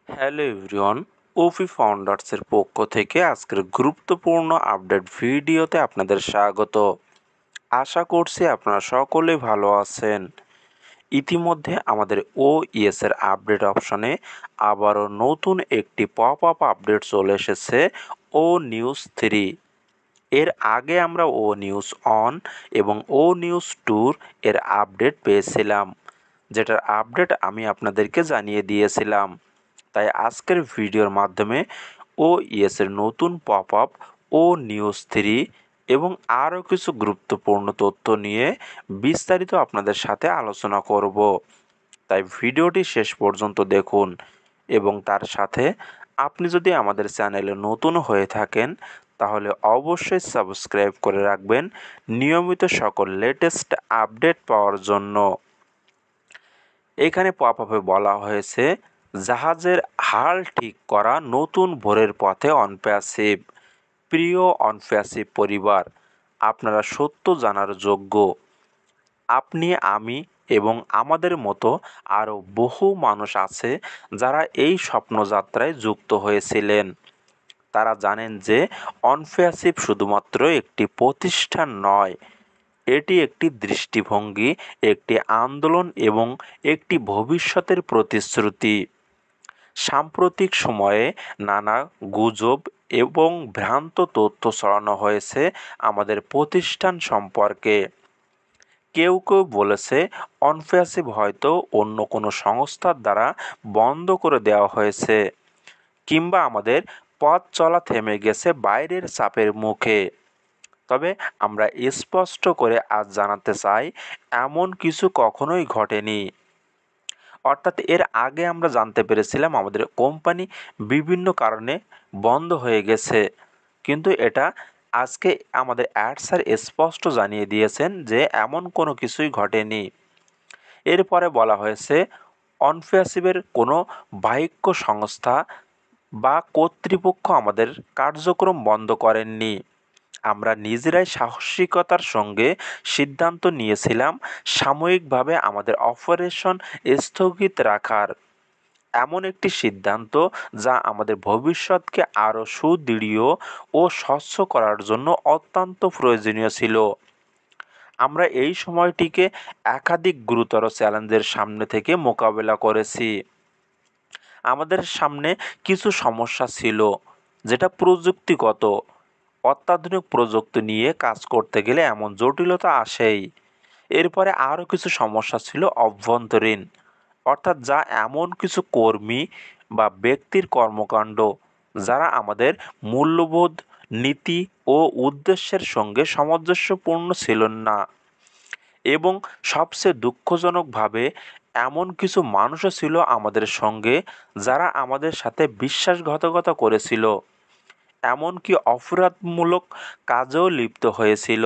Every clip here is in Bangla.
হ্যালো এভরিওয়ান, ওফি ফাউন্ডার্সের পক্ষ থেকে আজকের গুরুত্বপূর্ণ আপডেট ভিডিওতে আপনাদের স্বাগত। আশা করছি আপনারা সকলেই ভালো আছেন। ইতিমধ্যে আমাদের ওইএস এর আপডেট অপশনে আবারও নতুন একটি পপ আপ আপডেট চলে এসেছে, ও নিউজ 3। এর আগে আমরা ও নিউজ অন এবং ও নিউজ ট্যুর এর আপডেট পেয়েছিলাম, যেটার আপডেট আমি আপনাদেরকে জানিয়ে দিয়েছিলাম। তাই আজকের ভিডিওর মাধ্যমে ওইএস এর নতুন পপ আপ ও নিউজ 3 এবং আরও কিছু গুরুত্বপূর্ণ তথ্য নিয়ে বিস্তারিত আপনাদের সাথে আলোচনা করব। তাই ভিডিওটি শেষ পর্যন্ত দেখুন এবং তার সাথে আপনি যদি আমাদের চ্যানেলে নতুন হয়ে থাকেন তাহলে অবশ্যই সাবস্ক্রাইব করে রাখবেন নিয়মিত সকল লেটেস্ট আপডেট পাওয়ার জন্য। এখানে পপ আপে বলা হয়েছে, জাহাজের হাল ঠিক করা নতুন ভোরের পথে অনপ্যাসিভ। প্রিয় অনপ্যাসিভ পরিবার, আপনারা সত্য জানার যোগ্য। আপনি, আমি এবং আমাদের মতো আরও বহু মানুষ আছে যারা এই স্বপ্নযাত্রায় যুক্ত হয়েছিলেন। তারা জানেন যে অনপ্যাসিভ শুধুমাত্র একটি প্রতিষ্ঠান নয়, এটি একটি দৃষ্টিভঙ্গি, একটি আন্দোলন এবং একটি ভবিষ্যতের প্রতিশ্রুতি। সাম্প্রতিক সময়ে নানা গুজব এবং ভ্রান্ত তথ্য ছড়ানো হয়েছে আমাদের প্রতিষ্ঠান সম্পর্কে। কেউ কেউ বলেছে অনপ্যাসিভ হয়তো অন্য কোনো সংস্থার দ্বারা বন্ধ করে দেওয়া হয়েছে, কিংবা আমাদের পথ চলা থেমে গেছে বাইরের চাপের মুখে। তবে আমরা স্পষ্ট করে আজ জানাতে চাই, এমন কিছু কখনোই ঘটেনি। অর্থাৎ এর আগে আমরা জানতে পেরেছিলাম আমাদের কোম্পানি বিভিন্ন কারণে বন্ধ হয়ে গেছে, কিন্তু এটা আজকে আমাদের অ্যাড স্যার স্পষ্ট জানিয়ে দিয়েছেন যে এমন কোনো কিছুই ঘটেনি। এরপরে বলা হয়েছে, অনপ্যাসিভের কোনো বাহ্যিক সংস্থা বা কর্তৃপক্ষ আমাদের কার্যক্রম বন্ধ করেননি। আমরা নিজেরাই সাহসিকতার সঙ্গে সিদ্ধান্ত নিয়েছিলাম সাময়িকভাবে আমাদের অপারেশন স্থগিত রাখার। এমন একটি সিদ্ধান্ত যা আমাদের ভবিষ্যৎকে আরও সুদৃঢ় ও স্বচ্ছ করার জন্য অত্যন্ত প্রয়োজনীয় ছিল। আমরা এই সময়টিকে একাধিক গুরুতর চ্যালেঞ্জের সামনে থেকে মোকাবেলা করেছি। আমাদের সামনে কিছু সমস্যা ছিল, যেটা প্রযুক্তিগত। অত্যাধুনিক প্রযুক্তি নিয়ে কাজ করতে গেলে এমন জটিলতা আসেই। এরপরে আরও কিছু সমস্যা ছিল অভ্যন্তরীণ, অর্থাৎ যা এমন কিছু কর্মী বা ব্যক্তির কর্মকাণ্ড যারা আমাদের মূল্যবোধ, নীতি ও উদ্দেশ্যের সঙ্গে সামঞ্জস্যপূর্ণ ছিলেন না। এবং সবচেয়ে দুঃখজনকভাবে এমন কিছু মানুষও ছিল আমাদের সঙ্গে যারা আমাদের সাথে বিশ্বাসঘাতকতা করেছিল, এমনকি অপরাধমূলক কাজেও লিপ্ত হয়েছিল,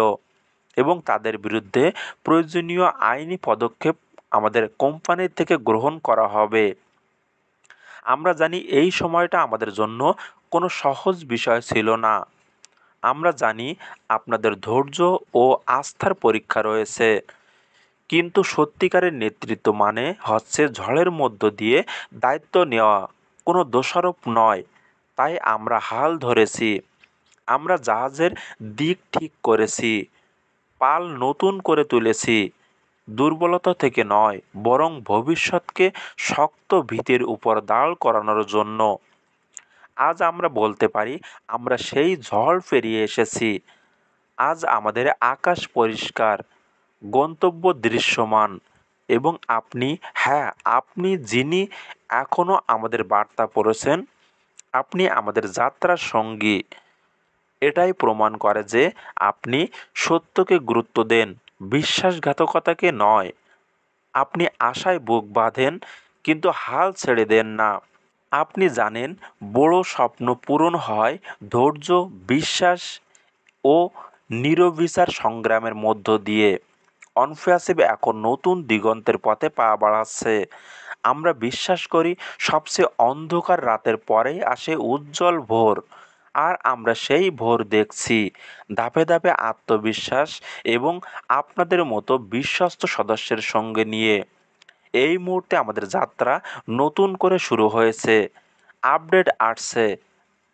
এবং তাদের বিরুদ্ধে প্রয়োজনীয় আইনি পদক্ষেপ আমাদের কোম্পানির থেকে গ্রহণ করা হবে। আমরা জানি এই সময়টা আমাদের জন্য কোনো সহজ বিষয় ছিল না। আমরা জানি আপনাদের ধৈর্য ও আস্থার পরীক্ষা রয়েছে, কিন্তু সত্যিকারের নেতৃত্ব মানে হচ্ছে ঝড়ের মধ্য দিয়ে দায়িত্ব নেওয়া, কোনো দোষারোপ নয়। তাই আমরা হাল ধরেছি, আমরা জাহাজের দিক ঠিক করেছি, পাল নতুন করে তুলেছি, দুর্বলতা থেকে নয় বরং ভবিষ্যৎকে শক্ত ভিতের উপর দাঁড় করানোর জন্য। আজ আমরা বলতে পারি আমরা সেই ঝড় পেরিয়ে এসেছি। আজ আমাদের আকাশ পরিষ্কার, গন্তব্য দৃশ্যমান, এবং আপনি, হ্যাঁ আপনি যিনি এখনও আমাদের বার্তা পড়েছেন, আপনি আমাদের যাত্রার সঙ্গী। এটাই প্রমাণ করে যে আপনি সত্যকে গুরুত্ব দেন, বিশ্বাসঘাতকতাকে নয়। আপনি আশায় বুক বাঁধেন কিন্তু হাল ছেড়ে দেন না। আপনি জানেন বড় স্বপ্ন পূরণ হয় ধৈর্য, বিশ্বাস ও নিরবিচার সংগ্রামের মধ্য দিয়ে। অনপ্যাসিভ এখন নতুন দিগন্তের পথে পা বাড়াচ্ছে। আমরা বিশ্বাস করি সবচেয়ে অন্ধকার রাতের পরেই আসে উজ্জ্বল ভোর, আর আমরা সেই ভোর দেখছি ধাপে ধাপে আত্মবিশ্বাস এবং আপনাদের মতো বিশ্বস্ত সদস্যের সঙ্গে নিয়ে। এই মুহূর্তে আমাদের যাত্রা নতুন করে শুরু হয়েছে, আপডেট আসছে,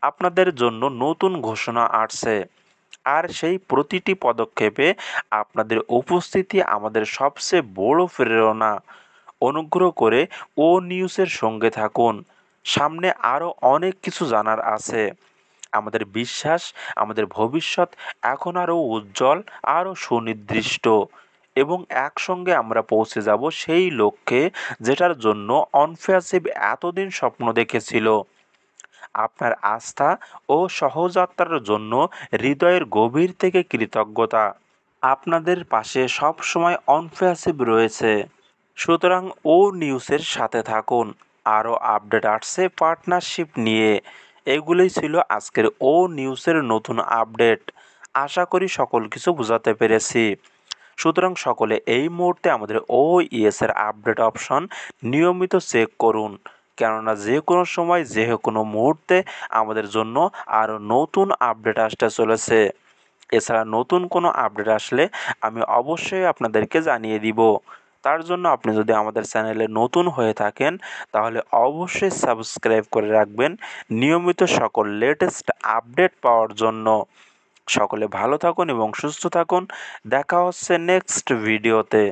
আপনাদের জন্য নতুন ঘোষণা আসছে। আর সেই প্রতিটি পদক্ষেপে আপনাদের উপস্থিতি আমাদের সবচেয়ে বড় প্রেরণা। অনুগ্রহ করে ও নিউজের সঙ্গে থাকুন। সামনে আরও অনেক কিছু জানার আছে। আমাদের বিশ্বাস, আমাদের ভবিষ্যৎ এখন আরও উজ্জ্বল, আরও সুনির্দিষ্ট, এবং একসঙ্গে আমরা পৌঁছে যাব সেই লক্ষ্যে যেটার জন্য অনফ্যাসিভ এতদিন স্বপ্ন দেখেছিল। আপনার আস্থা ও সহযাত্রার জন্য হৃদয়ের গভীর থেকে কৃতজ্ঞতা। আপনাদের পাশে সবসময় অনফ্যাসিভ রয়েছে। সুতরাং ও নিউজের সাথে থাকুন। আরও আপডেট আসছে পার্টনারশিপ নিয়ে। এগুলোই ছিল আজকের ও নিউজের নতুন আপডেট। আশা করি সকল কিছু বোঝাতে পেরেছি। সুতরাং সকলে এই মুহূর্তে আমাদের ও ইএসের আপডেট অপশন নিয়মিত চেক করুন, কেননা যে কোনো সময় যে কোনো মুহূর্তে আমাদের জন্য আরও নতুন আপডেট আসতে চলেছে। এছাড়া নতুন কোনো আপডেট আসলে আমি অবশ্যই আপনাদেরকে জানিয়ে দিব। তার জন্য আপনি যদি আমাদের চ্যানেলে নতুন হয়ে থাকেন তাহলে অবশ্যই সাবস্ক্রাইব করে রাখবেন নিয়মিত সকল লেটেস্ট আপডেট পাওয়ার জন্য। সকলে ভালো থাকুন এবং সুস্থ থাকুন। দেখা হচ্ছে নেক্সট ভিডিওতে।